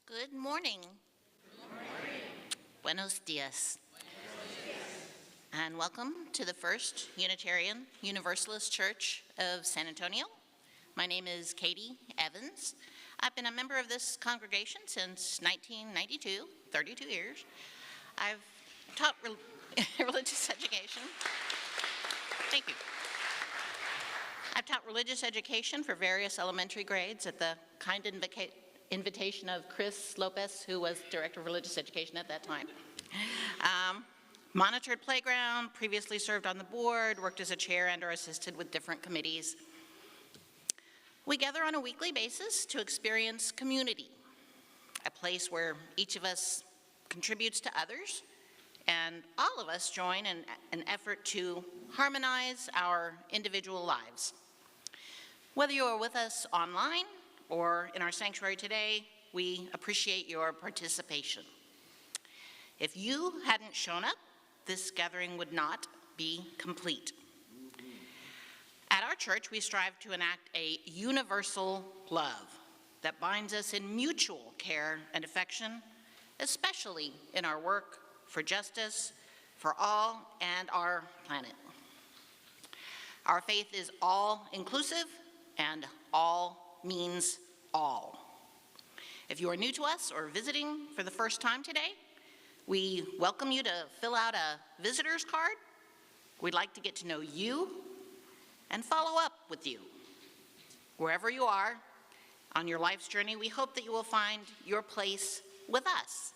Good morning. Good morning. Buenos dias. And welcome to the First Unitarian Universalist Church of San Antonio. My name is Katy Evans. I've been a member of this congregation since 1992, 32 years. I've taught religious education. Thank you. I've taught religious education for various elementary grades at the kind invitation of Chris Lopez, who was Director of Religious Education at that time. Monitored playground, previously served on the board, worked as a chair and or assisted with different committees. We gather on a weekly basis to experience community, a place where each of us contributes to others, and all of us join in an effort to harmonize our individual lives. Whether you are with us online or in our sanctuary today, we appreciate your participation. If you hadn't shown up, this gathering would not be complete. At our church, we strive to enact a universal love that binds us in mutual care and affection, especially in our work for justice, for all, and our planet. Our faith is all-inclusive, and all means all. If you are new to us or visiting for the first time today, we welcome you to fill out a visitor's card. We'd like to get to know you and follow up with you. Wherever you are on your life's journey, we hope that you will find your place with us.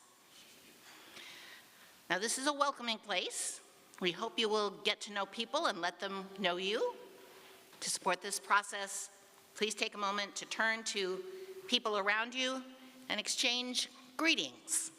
Now, this is a welcoming place. We hope you will get to know people and let them know you. To support this process, please take a moment to turn to people around you and exchange greetings.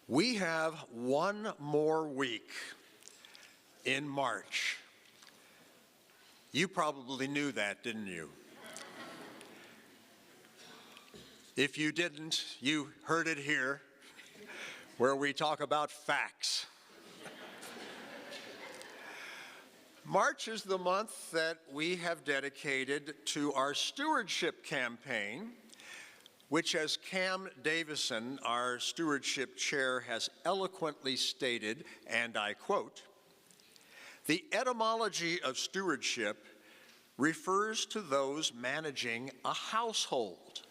We have one more week in March. You probably knew that, didn't you? If you didn't, you heard it here, where we talk about facts. March is the month that we have dedicated to our stewardship campaign, which, as Cam Davison, our stewardship chair, has eloquently stated, and I quote, "The etymology of stewardship refers to those managing a household.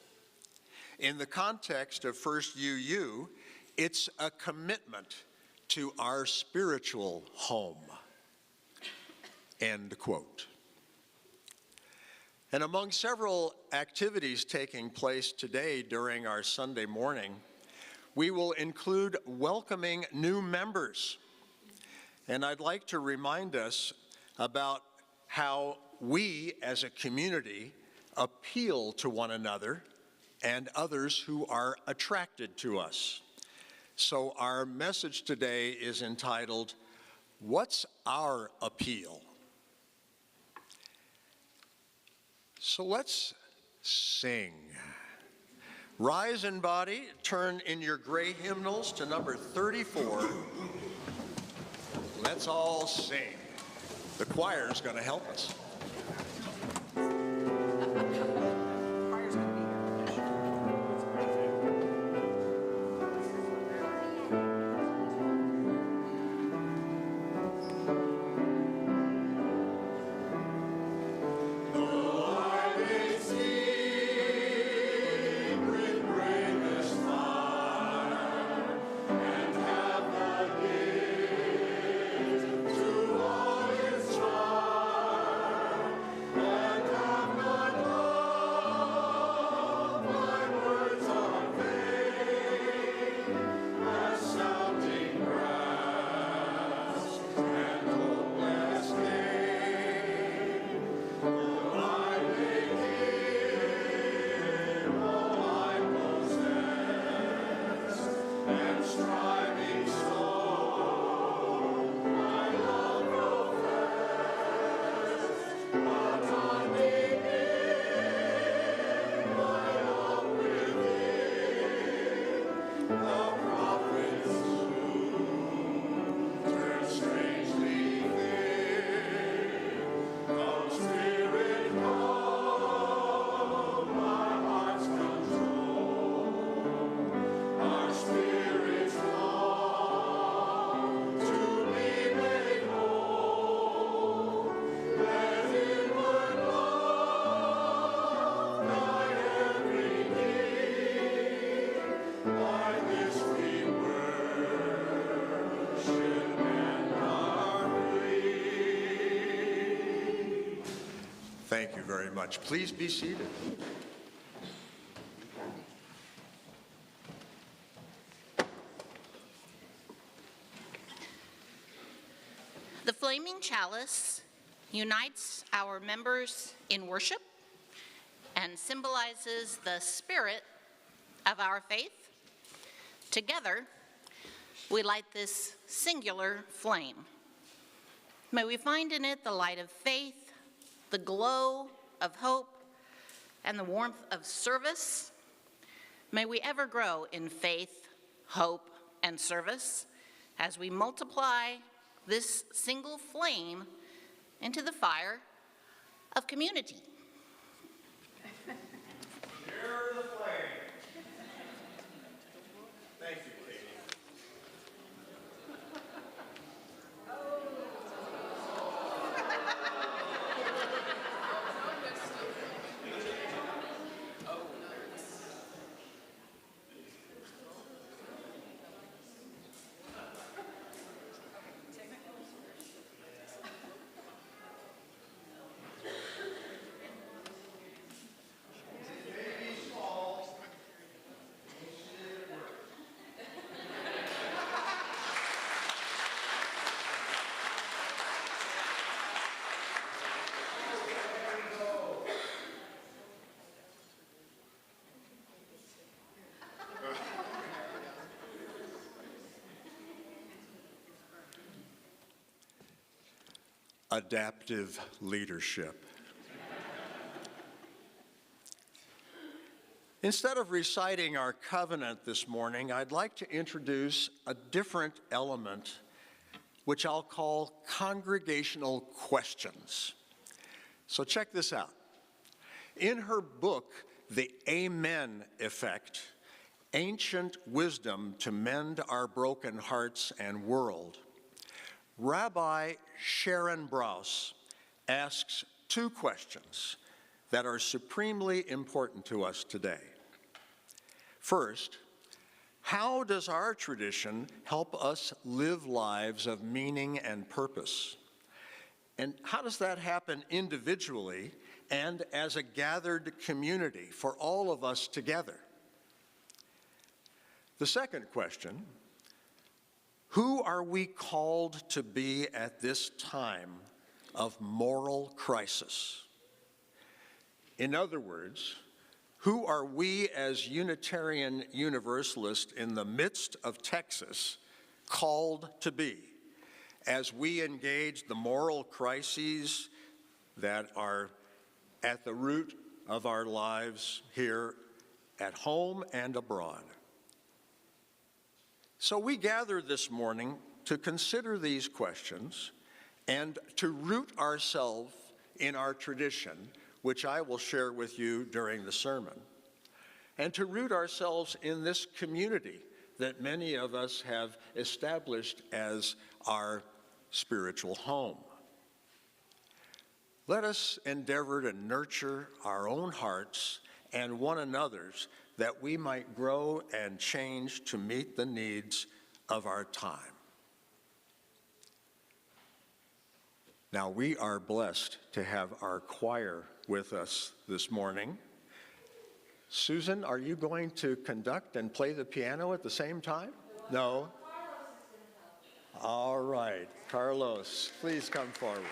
In the context of First UU, it's a commitment to our spiritual home. End quote. And among several activities taking place today during our Sunday morning, we will include welcoming new members. And I'd like to remind us about how we as a community appeal to one another and others who are attracted to us. So our message today is entitled, "What's Our Appeal?" So let's sing. Rise in body, turn in your gray hymnals to number 34. Let's all sing. The choir's going to help us. Thank you very much. Please be seated. The flaming chalice unites our members in worship and symbolizes the spirit of our faith. Together, we light this singular flame. May we find in it the light of faith, the glow of hope, and the warmth of service. May we ever grow in faith, hope, and service as we multiply this single flame into the fire of community. Share the flame. Thank you, Katy. Adaptive leadership. Instead of reciting our covenant this morning, I'd like to introduce a different element, which I'll call congregational questions. So check this out. In her book, The Amen Effect, Ancient Wisdom to Mend Our Broken Hearts and World, Rabbi Sharon Brous asks two questions that are supremely important to us today. First, how does our tradition help us live lives of meaning and purpose? And how does that happen individually and as a gathered community for all of us together? The second question, who are we called to be at this time of moral crisis? In other words, who are we as Unitarian Universalists in the midst of Texas called to be as we engage the moral crises that are at the root of our lives here at home and abroad? So we gather this morning to consider these questions and to root ourselves in our tradition, which I will share with you during the sermon, and to root ourselves in this community that many of us have established as our spiritual home. Let us endeavor to nurture our own hearts and one another's that we might grow and change to meet the needs of our time. Now, we are blessed to have our choir with us this morning. Susan, are you going to conduct and play the piano at the same time? No? All right. Carlos, please come forward.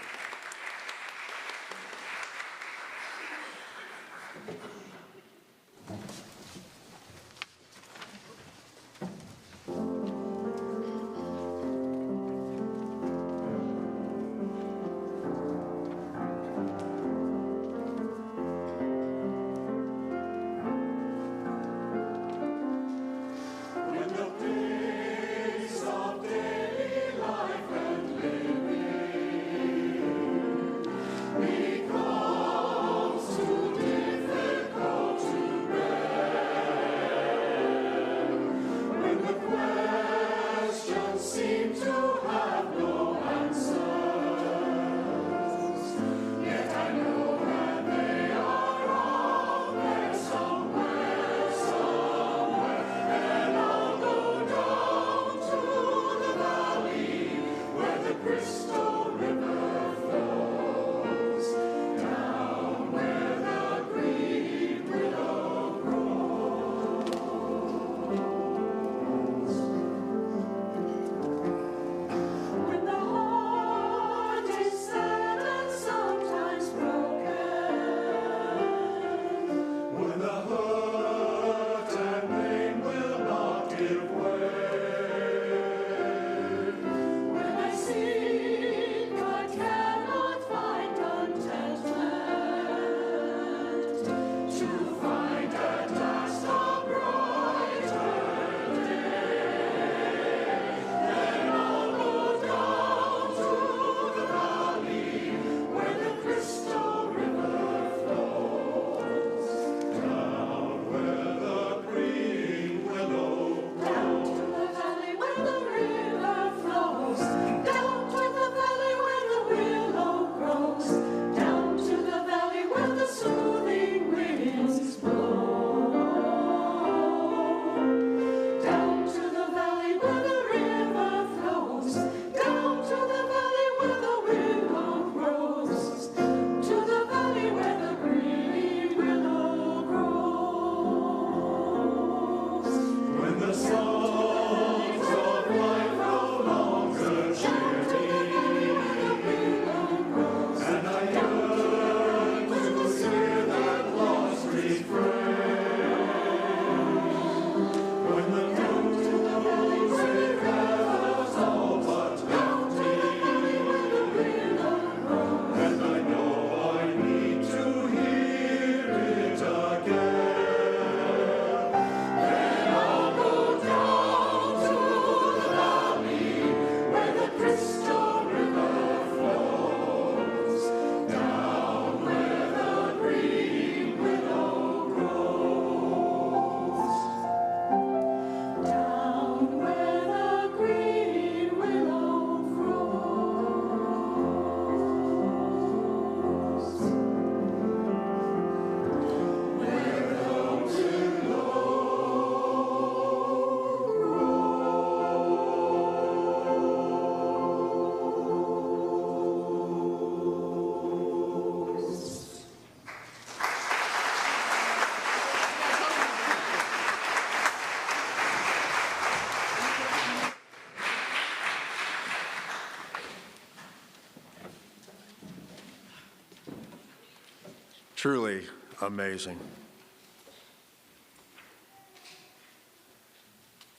Truly amazing.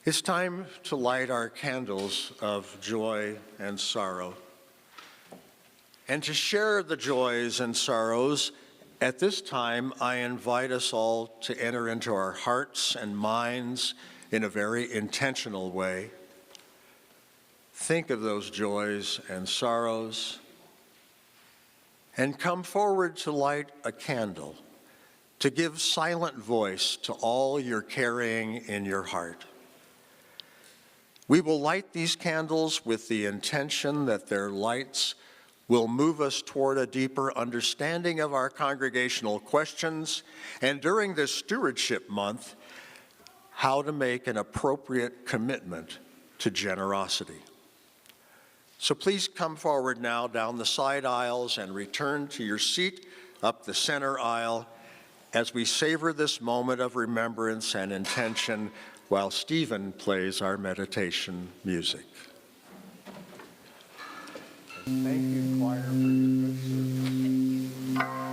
It's time to light our candles of joy and sorrow. And to share the joys and sorrows, at this time, I invite us all to enter into our hearts and minds in a very intentional way. Think of those joys and sorrows, and come forward to light a candle, to give silent voice to all you're carrying in your heart. We will light these candles with the intention that their lights will move us toward a deeper understanding of our congregational questions, and during this stewardship month, how to make an appropriate commitment to generosity. So please come forward now down the side aisles and return to your seat up the center aisle as we savor this moment of remembrance and intention while Stephen plays our meditation music. Thank you, choir, for your good service.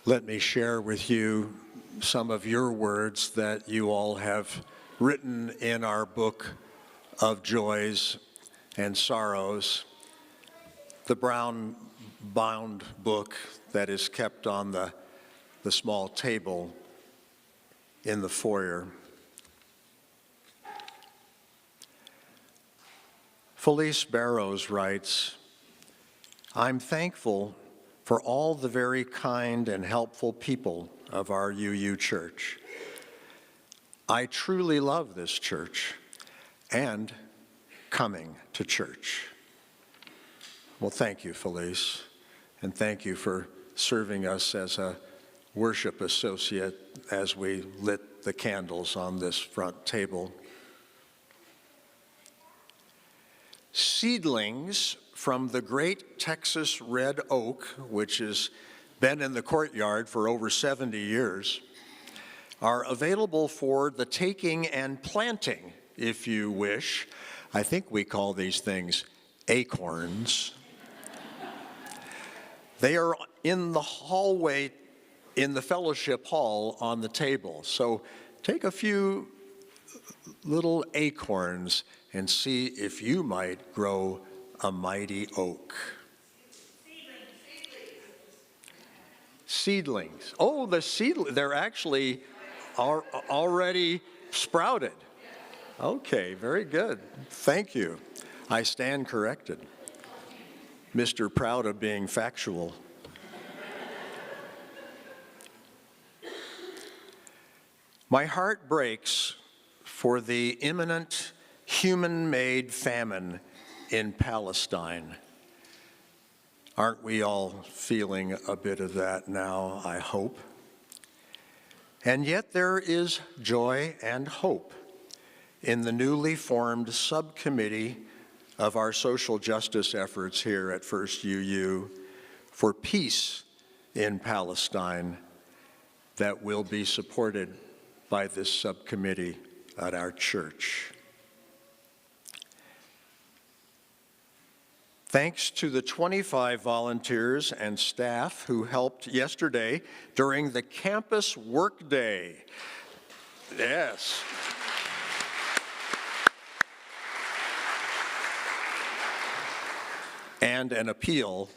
let me share with you some of your words that you all have written in our book of joys and sorrows, the brown-bound book that is kept on the small table in the foyer. Felice Barrows writes, "I'm thankful for all the very kind and helpful people of our UU church. I truly love this church and coming to church." Well, thank you, Felice, and thank you for serving us as a worship associate as we lit the candles on this front table. Seedlings from the great Texas red oak, which has been in the courtyard for over 70 years, are available for the taking and planting, if you wish. I think we call these things acorns. They are in the hallway in the fellowship hall on the table. So take a few little acorns and see if you might grow a mighty oak. Seedlings. Oh, the seedlings, they're actually already sprouted. Okay, very good. Thank you. I stand corrected. Mr. Proud of being factual. My heart breaks for the imminent human-made famine in Palestine. Aren't we all feeling a bit of that now, I hope? And yet there is joy and hope in the newly formed subcommittee of our social justice efforts here at First UU for peace in Palestine that will be supported by this subcommittee at our church. Thanks to the 25 volunteers and staff who helped yesterday during the campus workday. Yes. And an appeal,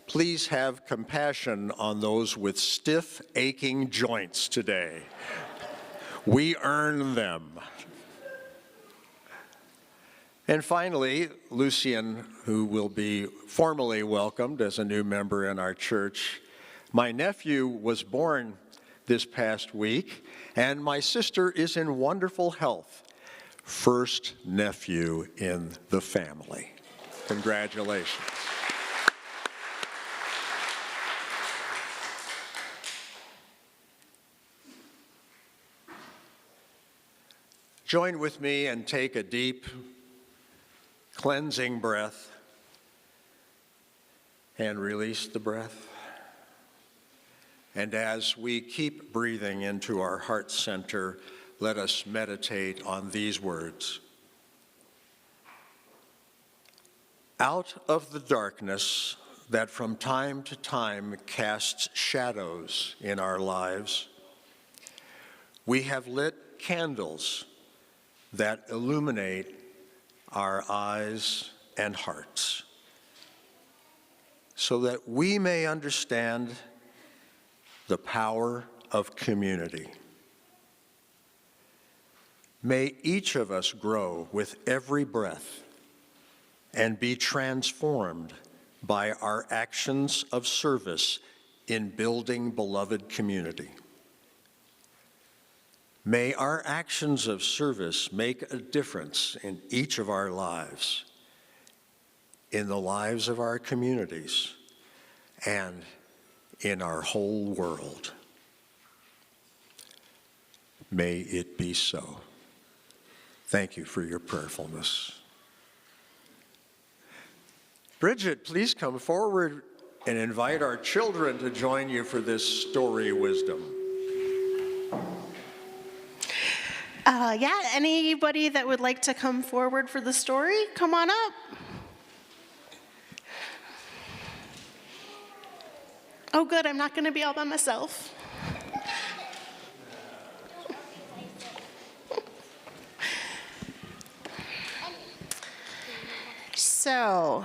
please have compassion on those with stiff, aching joints today. We earn them. And finally, Lucien, who will be formally welcomed as a new member in our church. My nephew was born this past week, and my sister is in wonderful health. First nephew in the family. Congratulations. Join with me and take a deep, cleansing breath and release the breath. And as we keep breathing into our heart center, let us meditate on these words. Out of the darkness that from time to time casts shadows in our lives, we have lit candles that illuminate our eyes and hearts, so that we may understand the power of community. May each of us grow with every breath and be transformed by our actions of service in building beloved community. May our actions of service make a difference in each of our lives, in the lives of our communities, and in our whole world. May it be so. Thank you for your prayerfulness. Bridget, please come forward and invite our children to join you for this story wisdom. Yeah, anybody that would like to come forward for the story, come on up. Oh, good, I'm not going to be all by myself. So,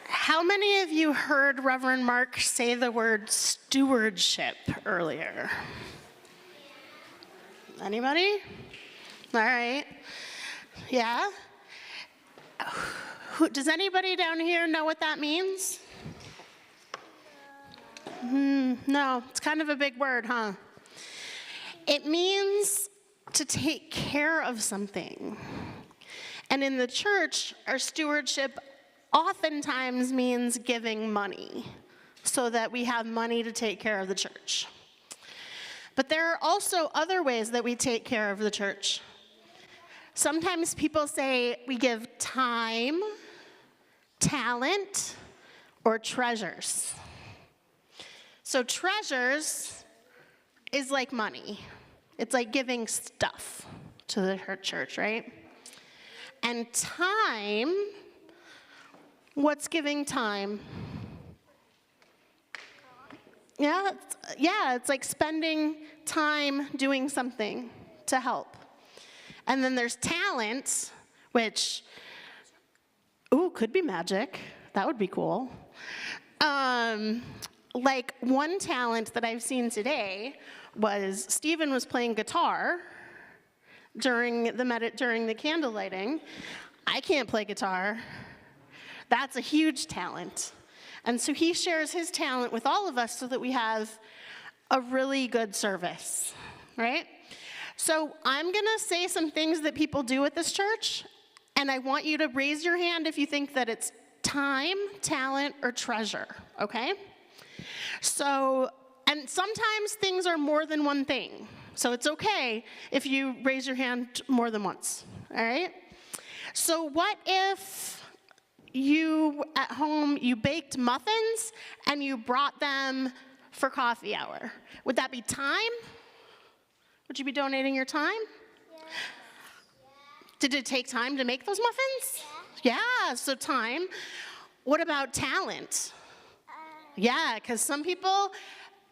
how many of you heard Reverend Mark say the word stewardship earlier? Anybody? All right. Yeah? Does anybody down here know what that means? No, it's kind of a big word, huh? It means to take care of something. And in the church, our stewardship oftentimes means giving money so that we have money to take care of the church. But there are also other ways that we take care of the church. Sometimes people say we give time, talent, or treasures. So treasures is like money. It's like giving stuff to the church, right? And time, what's giving time? Yeah, it's like spending time doing something to help. And then there's talent, which, could be magic. That would be cool. Like one talent that I've seen today was Stephen was playing guitar during the candle lighting. I can't play guitar. That's a huge talent. And so he shares his talent with all of us so that we have a really good service, right? So I'm going to say some things that people do at this church, and I want you to raise your hand if you think that it's time, talent, or treasure, okay? So, and sometimes things are more than one thing. So it's okay if you raise your hand more than once, all right? So what if you, at home, you baked muffins and you brought them for coffee hour? Would that be time? Would you be donating your time? Yeah. Did it take time to make those muffins? Yeah, so time. What about talent? Yeah, because some people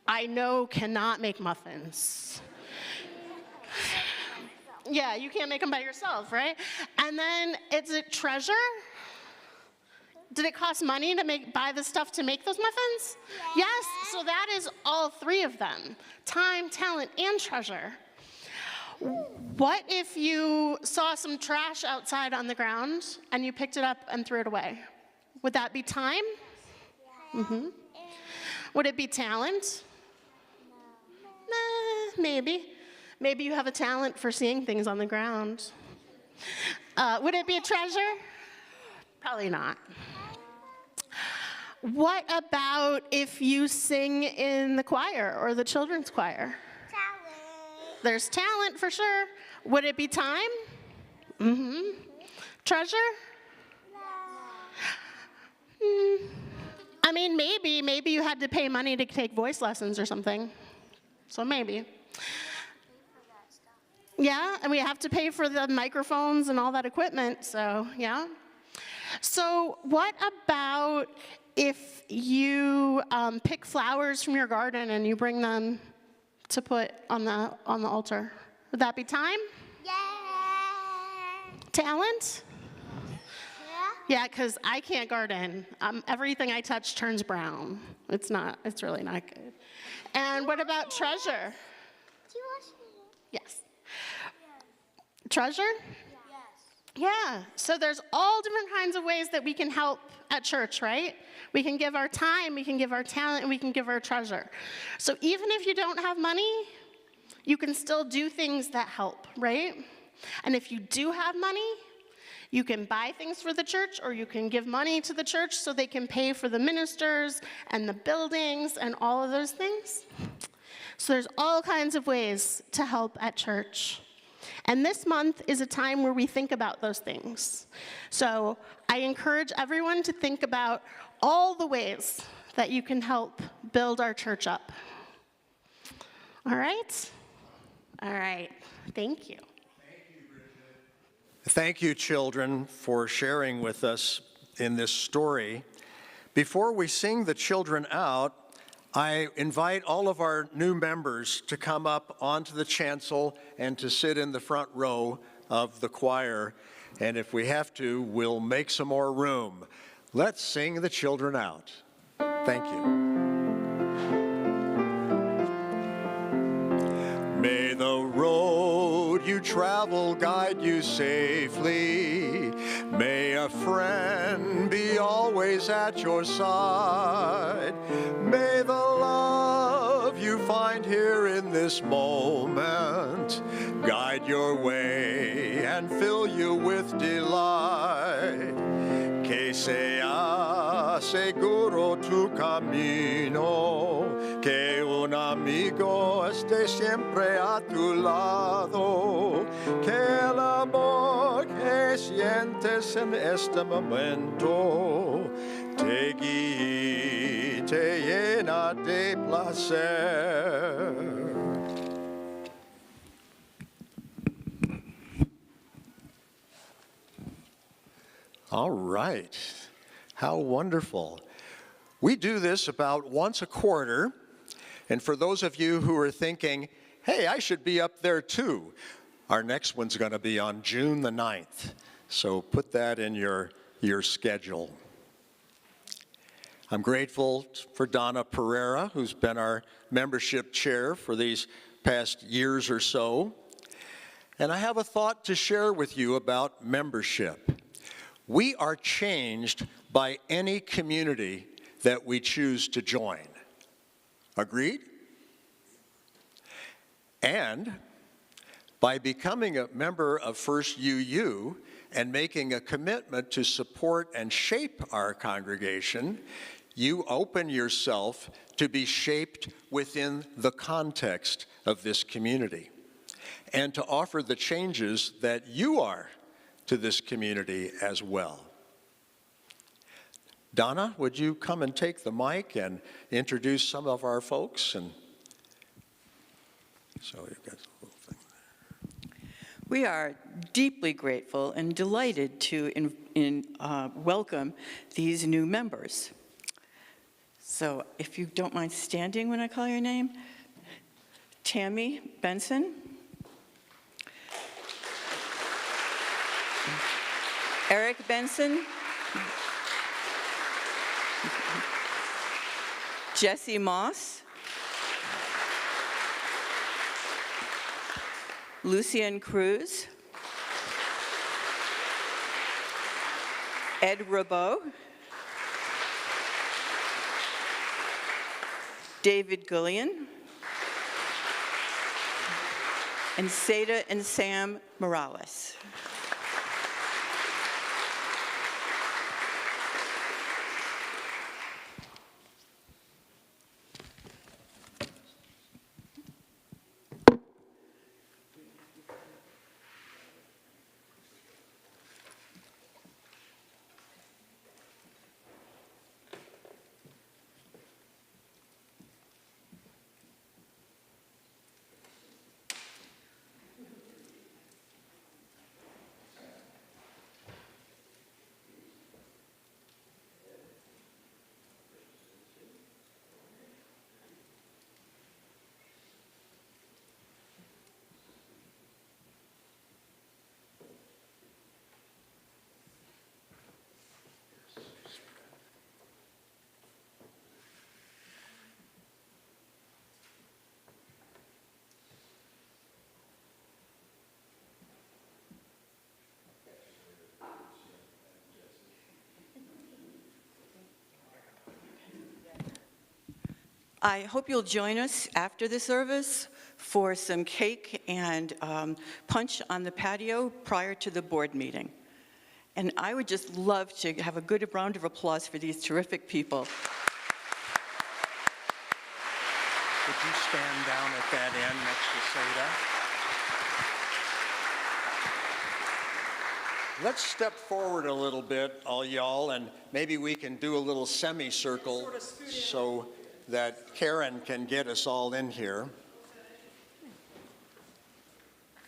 I know cannot make muffins. Yeah, you can't make them by yourself, right? And then, is it treasure? Did it cost money to buy the stuff to make those muffins? Yeah. Yes, so that is all three of them. Time, talent, and treasure. What if you saw some trash outside on the ground and you picked it up and threw it away? Would that be time? Mm-hmm. Would it be talent? Nah, maybe. Maybe you have a talent for seeing things on the ground. Would it be a treasure? Probably not. What about if you sing in the choir or the children's choir? Talent. There's talent for sure. Would it be time? Mm-hmm. Treasure? No. I mean, maybe you had to pay money to take voice lessons or something. So maybe. Yeah, and we have to pay for the microphones and all that equipment, so yeah. So what about if you pick flowers from your garden and you bring them to put on the altar? Would that be time? Yeah. Talent? Yeah. Yeah, because I can't garden. Everything I touch turns brown. It's really not good. And what about treasure? Do you watch me? Yes. Treasure? Yes. Yeah. So there's all different kinds of ways that we can help at church, right? We can give our time, we can give our talent, and we can give our treasure. So even if you don't have money, you can still do things that help, right? And if you do have money, you can buy things for the church, or you can give money to the church so they can pay for the ministers and the buildings and all of those things. So there's all kinds of ways to help at church. And this month is a time where we think about those things. So I encourage everyone to think about all the ways that you can help build our church up. All right? All right. Thank you. Thank you, children, for sharing with us in this story. Before we sing the children out, I invite all of our new members to come up onto the chancel and to sit in the front row of the choir. And if we have to, we'll make some more room. Let's sing the children out. Thank you. May the road you travel guide you safely. May a friend be always at your side. May the love you find here in this moment guide your way and fill you with delight. Que sea seguro tu camino, que un amigo esté siempre a tu lado, que el amor que sientes en este momento te guíe, te llena de placer. All right. How wonderful. We do this about once a quarter. And for those of you who are thinking, hey, I should be up there too, our next one's going to be on June the 9th. So put that in your schedule. I'm grateful for Donna Pereira, who's been our membership chair for these past years or so. And I have a thought to share with you about membership. We are changed by any community that we choose to join. Agreed? And by becoming a member of First UU and making a commitment to support and shape our congregation, you open yourself to be shaped within the context of this community and to offer the changes that you are to this community as well. Donna, would you come and take the mic and introduce some of our folks? And so you've got a little thing there. We are deeply grateful and delighted to welcome these new members. So if you don't mind standing when I call your name. Tammy Benson. Eric Benson. Jesse Moss. Lucian Cruz. Ed Rabot. David Gullion. And Seda and Sam Morales. I hope you'll join us after the service for some cake and punch on the patio prior to the board meeting. And I would just love to have a good round of applause for these terrific people. Would you stand down at that end next to Seda? Let's step forward a little bit, all y'all, and maybe we can do a little semicircle so that Karen can get us all in here.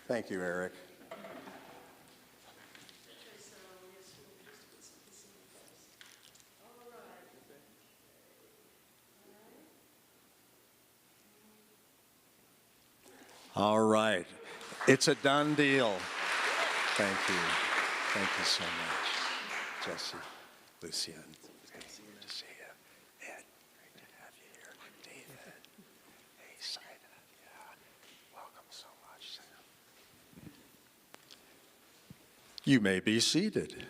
Thank you, Eric. All right. It's a done deal. Thank you. Thank you so much. Jesse, Lucia, good to see you. Ed, great to have you here. David, hey, Saida, yeah. Welcome so much, Sam. You may be seated.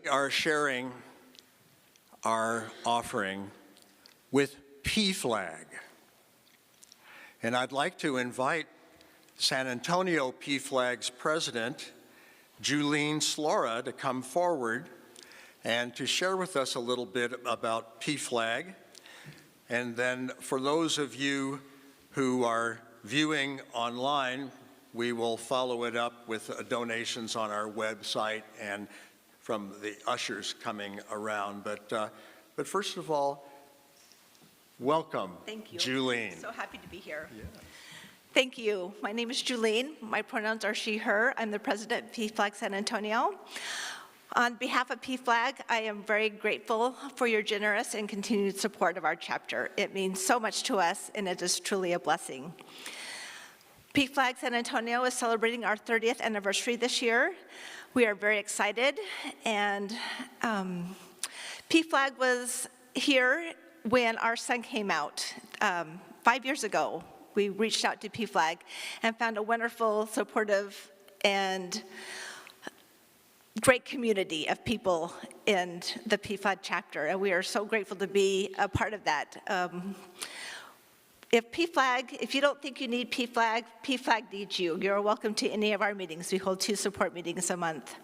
We are sharing our offering with PFLAG. And I'd like to invite San Antonio PFLAG's president, Julene Slora, to come forward and to share with us a little bit about PFLAG. And then for those of you who are viewing online, we will follow it up with donations on our website and from the ushers coming around. But first of all, welcome, Thank you. Julene. So happy to be here. Yeah. Thank you. My name is Julene. My pronouns are she, her. I'm the president of PFLAG San Antonio. On behalf of PFLAG, I am very grateful for your generous and continued support of our chapter. It means so much to us, and it is truly a blessing. PFLAG San Antonio is celebrating our 30th anniversary this year. We are very excited, and PFLAG was here when our son came out 5 years ago. We reached out to PFLAG and found a wonderful, supportive, and great community of people in the PFLAG chapter, and we are so grateful to be a part of that. If you don't think you need PFLAG, PFLAG needs you. You're welcome to any of our meetings. We hold 2 support meetings a month.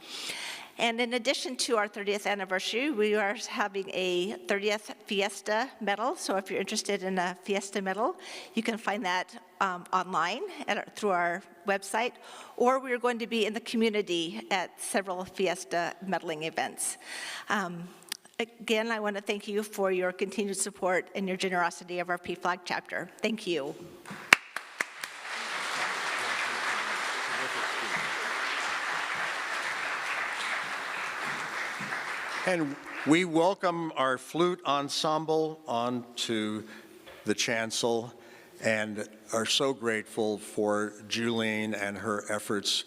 And in addition to our 30th anniversary, we are having a 30th Fiesta medal. So if you're interested in a Fiesta medal, you can find that online through our website, or we're going to be in the community at several Fiesta medaling events. Again, I want to thank you for your continued support and your generosity of our PFLAG chapter. Thank you. And we welcome our flute ensemble onto the chancel and are so grateful for Julene and her efforts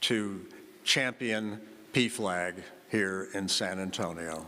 to champion PFLAG here in San Antonio.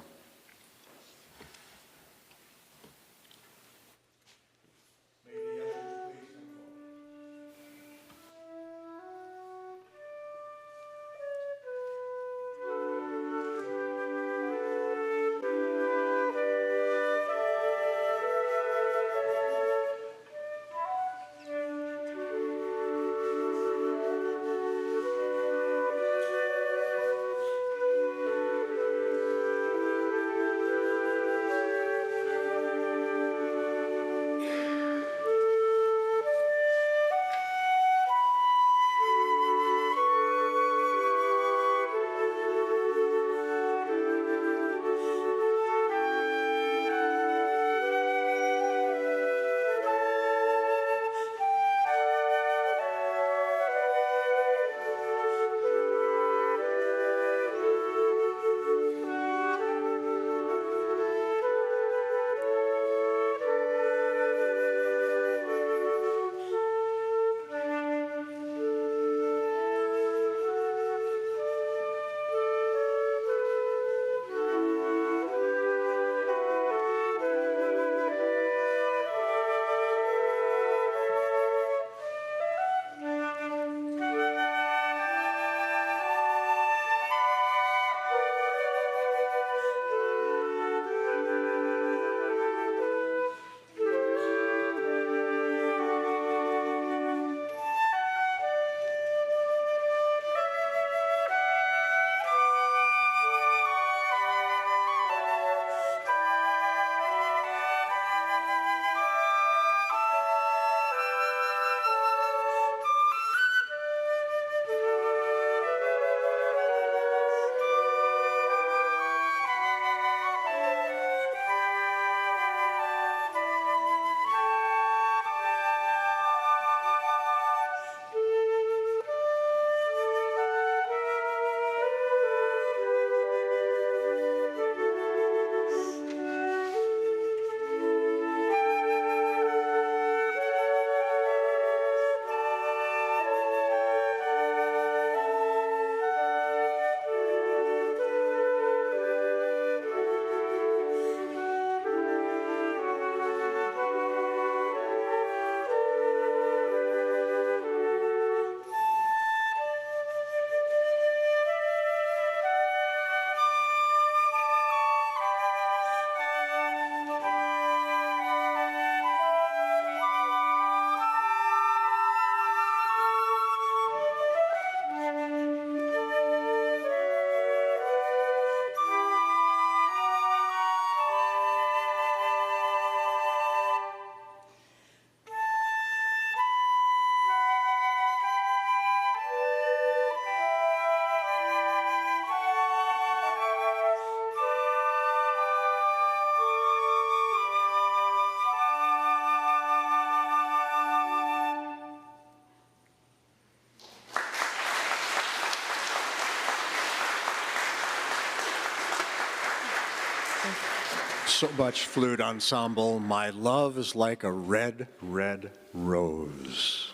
so much, Flute Ensemble. My love is like a red, red rose.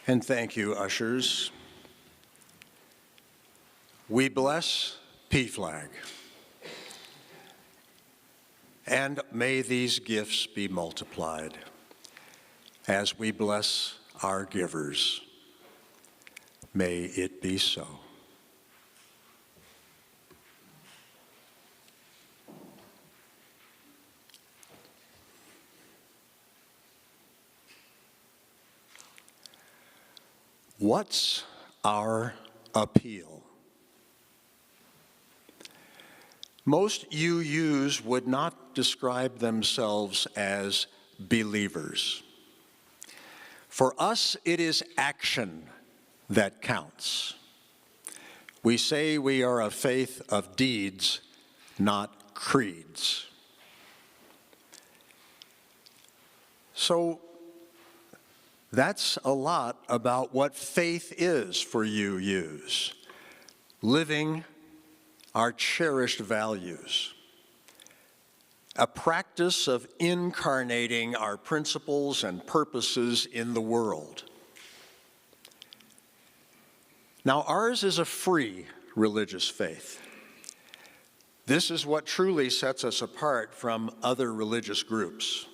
And thank you, ushers. We bless PFLAG. And may these gifts be multiplied as we bless our givers. May it be so. What's our appeal? Most UUs would not describe themselves as believers. For us, it is action that counts. We say we are a faith of deeds, not creeds. So that's a lot about what faith is for UUs. Living our cherished values. A practice of incarnating our principles and purposes in the world. Now, ours is a free religious faith. This is what truly sets us apart from other religious groups.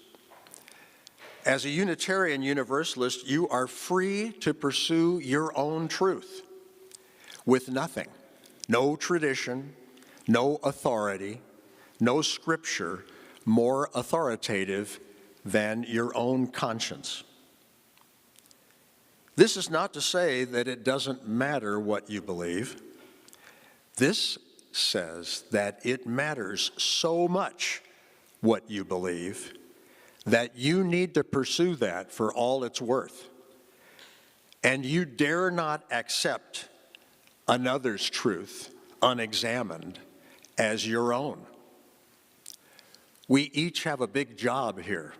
As a Unitarian Universalist, you are free to pursue your own truth with nothing, no tradition, no authority, no scripture more authoritative than your own conscience. This is not to say that it doesn't matter what you believe. This says that it matters so much what you believe that you need to pursue that for all it's worth. And you dare not accept another's truth, unexamined, as your own. We each have a big job here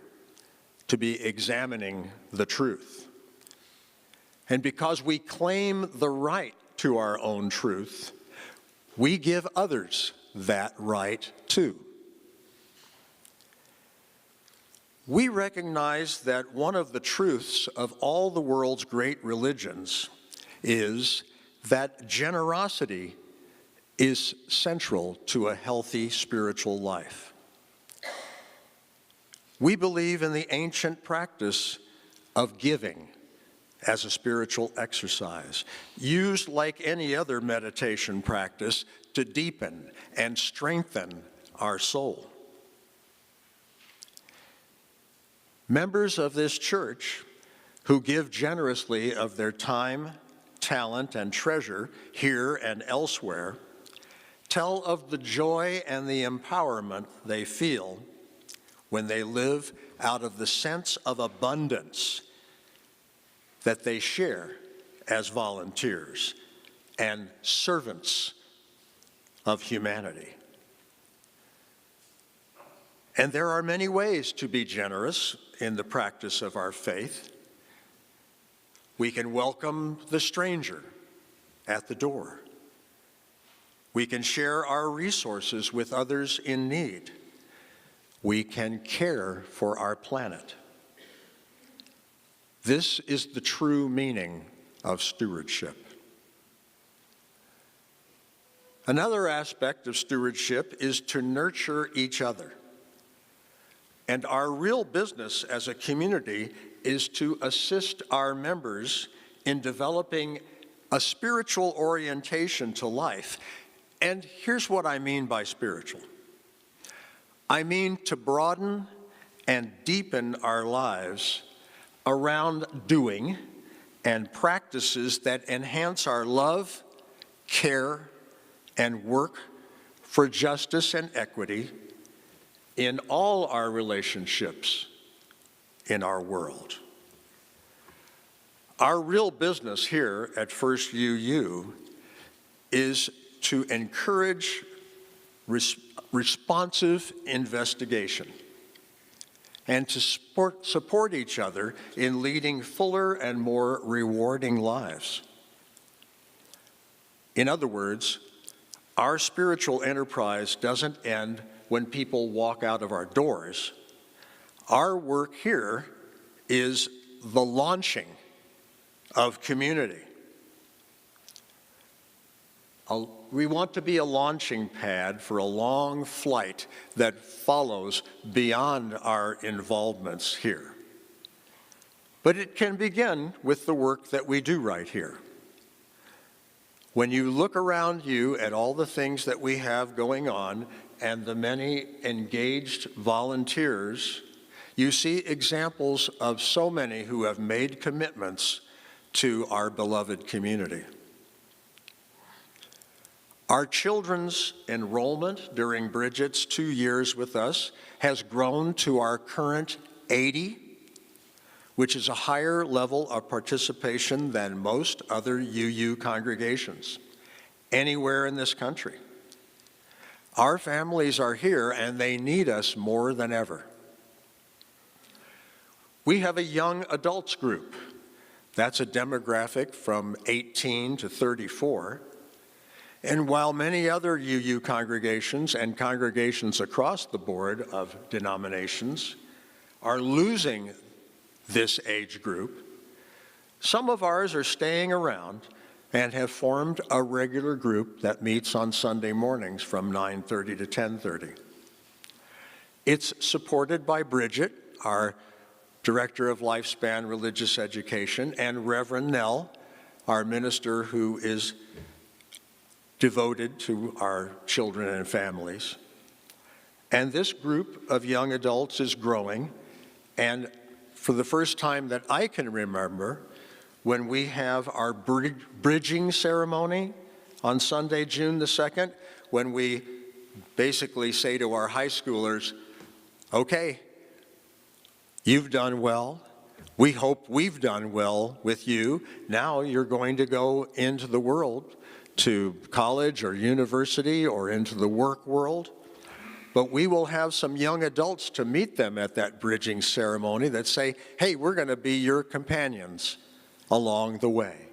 to be examining the truth. And because we claim the right to our own truth, we give others that right too. We recognize that one of the truths of all the world's great religions is that generosity is central to a healthy spiritual life. We believe in the ancient practice of giving as a spiritual exercise, used like any other meditation practice to deepen and strengthen our soul. Members of this church who give generously of their time, talent, and treasure here and elsewhere tell of the joy and the empowerment they feel when they live out of the sense of abundance that they share as volunteers and servants of humanity. And there are many ways to be generous in the practice of our faith. We can welcome the stranger at the door. We can share our resources with others in need. We can care for our planet. This is the true meaning of stewardship. Another aspect of stewardship is to nurture each other. And our real business as a community is to assist our members in developing a spiritual orientation to life. And here's what I mean by spiritual. I mean to broaden and deepen our lives around doing and practices that enhance our love, care, and work for justice and equity in all our relationships in our world. Our real business here at First UU is to encourage responsive investigation and to support each other in leading fuller and more rewarding lives. In other words, our spiritual enterprise doesn't end when people walk out of our doors. Our work here is the launching of community. We want to be a launching pad for a long flight that follows beyond our involvements here. But it can begin with the work that we do right here. When you look around you at all the things that we have going on and the many engaged volunteers, you see examples of so many who have made commitments to our beloved community. Our children's enrollment during Bridget's 2 years with us has grown to our current 80, which is a higher level of participation than most other UU congregations anywhere in this country. Our families are here and they need us more than ever. We have a young adults group. That's a demographic from 18 to 34. And while many other UU congregations and congregations across the board of denominations are losing this age group, some of ours are staying around and have formed a regular group that meets on Sunday mornings from 9:30 to 10:30. It's supported by Bridget, our Director of Lifespan Religious Education, and Reverend Nell, our minister who is devoted to our children and families. And this group of young adults is growing, and for the first time that I can remember, when we have our bridging ceremony on Sunday, June the 2nd, when we basically say to our high schoolers, okay, you've done well. We hope we've done well with you. Now you're going to go into the world, to college or university or into the work world. But we will have some young adults to meet them at that bridging ceremony that say, hey, we're going to be your companions along the way.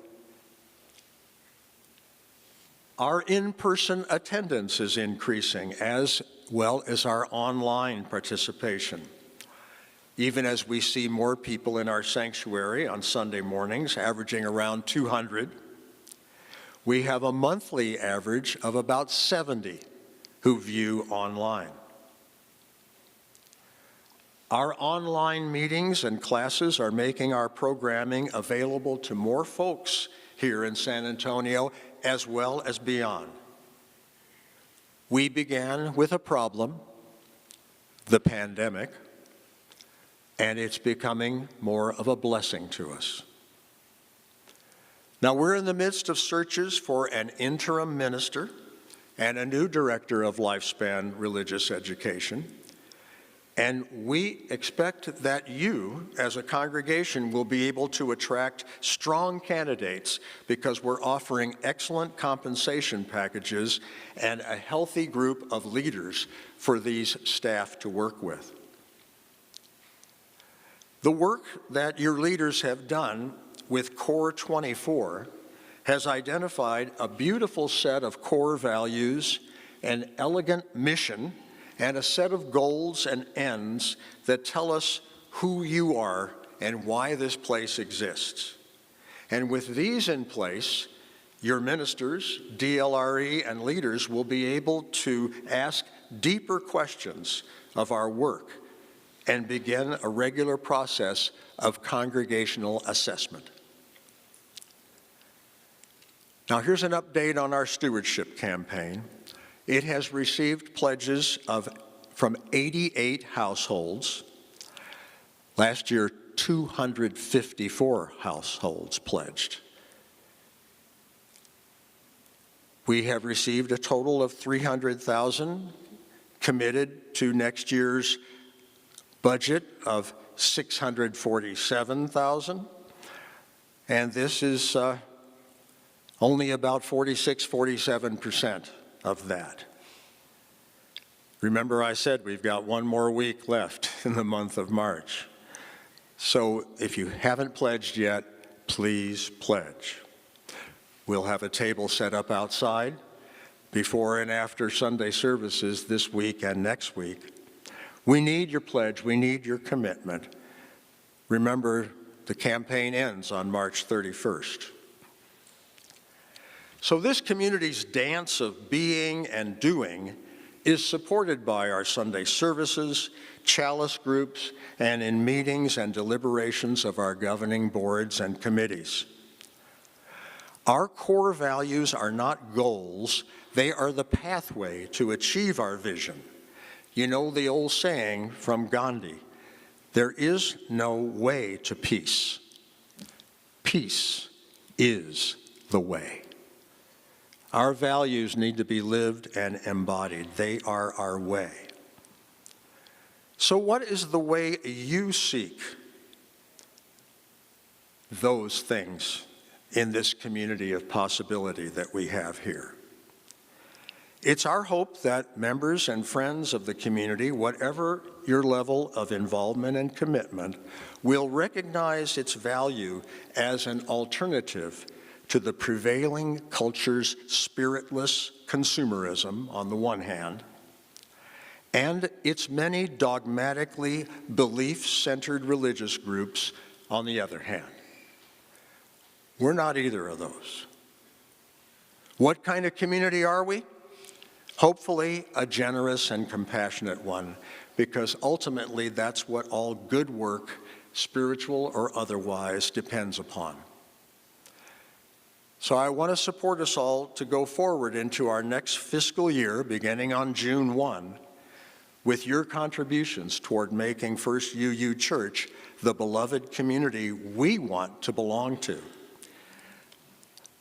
Our in-person attendance is increasing as well as our online participation. Even as we see more people in our sanctuary on Sunday mornings, averaging around 200, we have a monthly average of about 70 who view online. Our online meetings and classes are making our programming available to more folks here in San Antonio as well as beyond. We began with a problem, the pandemic, and it's becoming more of a blessing to us. Now, we're in the midst of searches for an interim minister and a new director of Lifespan Religious Education, and we expect that you, as a congregation, will be able to attract strong candidates because we're offering excellent compensation packages and a healthy group of leaders for these staff to work with. The work that your leaders have done with Core 24 has identified a beautiful set of core values, an elegant mission, and a set of goals and ends that tell us who you are and why this place exists. And with these in place, your ministers, DLRE, and leaders will be able to ask deeper questions of our work and begin a regular process of congregational assessment. Now, here's an update on our stewardship campaign. It has received pledges from 88 households. Last year, 254 households pledged. We have received a total of $300,000 committed to next year's budget of $647,000, and this is only about 47% of that. Remember I said we've got one more week left in the month of March. So if you haven't pledged yet, please pledge. We'll have a table set up outside. before and after Sunday services this week and next week. We need your pledge. We need your commitment. Remember, the campaign ends on March 31st. So this community's dance of being and doing is supported by our Sunday services, chalice groups, and in meetings and deliberations of our governing boards and committees. Our core values are not goals, they are the pathway to achieve our vision. You know the old saying from Gandhi, there is no way to peace. Peace is the way. Our values need to be lived and embodied. They are our way. So what is the way you seek those things in this community of possibility that we have here? It's our hope that members and friends of the community, whatever your level of involvement and commitment, will recognize its value as an alternative to the prevailing culture's spiritless consumerism on the one hand, and its many dogmatically belief-centered religious groups on the other hand. We're not either of those. What kind of community are we? Hopefully, a generous and compassionate one, because ultimately that's what all good work, spiritual or otherwise, depends upon. So I want to support us all to go forward into our next fiscal year, beginning on June 1, with your contributions toward making First UU Church the beloved community we want to belong to.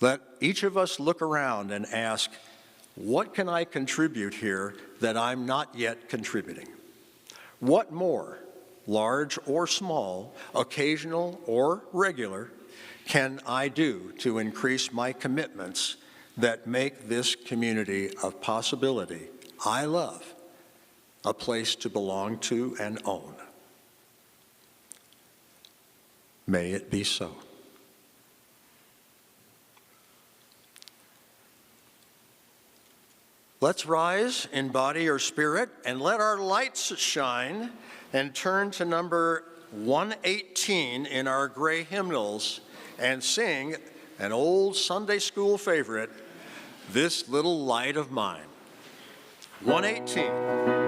Let each of us look around and ask, what can I contribute here that I'm not yet contributing? What more, large or small, occasional or regular, can I do to increase my commitments that make this community of possibility I love a place to belong to and own? May it be so. Let's rise in body or spirit and let our lights shine and turn to number 118 in our gray hymnals and sing an old Sunday school favorite, This Little Light of Mine. 118.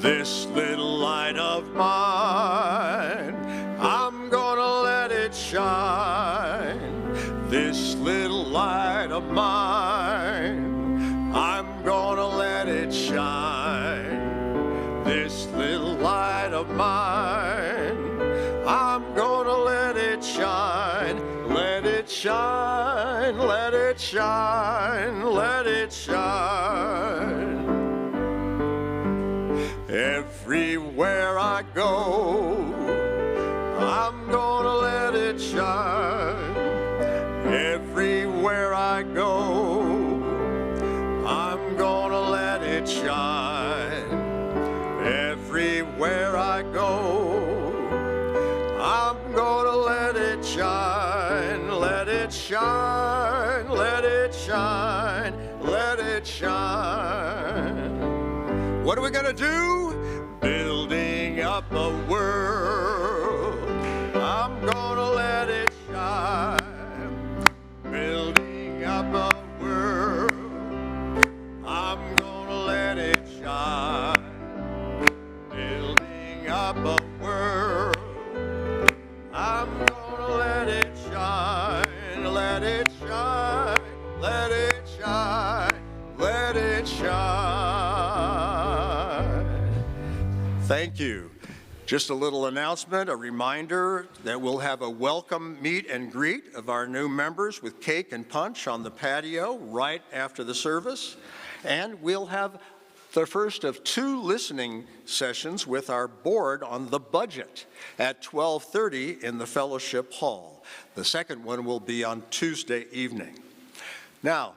This little light of mine, I'm gonna let it shine. This little light of mine, I'm gonna let it shine. This little light of mine, I'm gonna let it shine. Let it shine, let it shine, let it shine. Everywhere I go, I'm gonna let it shine. Everywhere I go, I'm gonna let it shine. Everywhere I go, I'm gonna let it shine. Let it shine, let it shine, let it shine. What are we gonna do? Building up a world. I'm gonna let it shine. Building up a world. I'm gonna let it shine. Building up a world. I'm gonna let it shine. Let it shine. Let it shine. Let it shine. Thank you. Just a little announcement, a reminder that we'll have a welcome meet and greet of our new members with cake and punch on the patio right after the service. And we'll have the first of 2 listening sessions with our board on the budget at 12:30 in the fellowship hall. The second one will be on Tuesday evening. Now,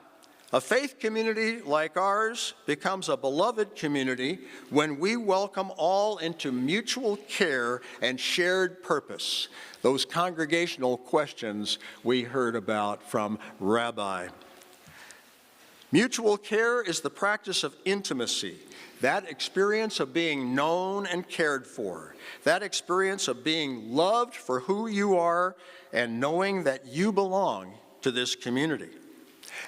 A faith community like ours becomes a beloved community when we welcome all into mutual care and shared purpose. Those congregational questions we heard about from Rabbi. Mutual care is the practice of intimacy, that experience of being known and cared for, that experience of being loved for who you are and knowing that you belong to this community.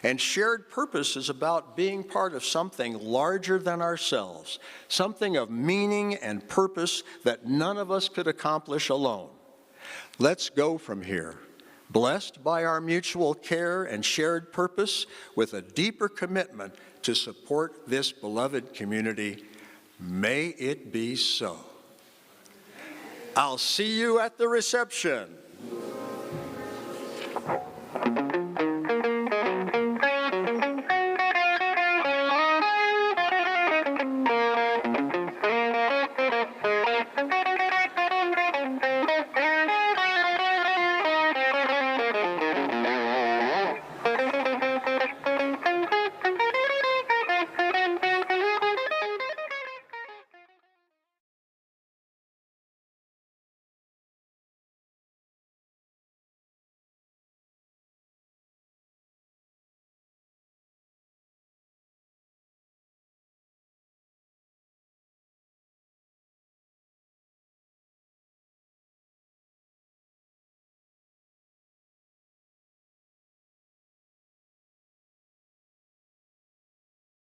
And shared purpose is about being part of something larger than ourselves, something of meaning and purpose that none of us could accomplish alone. Let's go from here, blessed by our mutual care and shared purpose, with a deeper commitment to support this beloved community. May it be so. I'll see you at the reception.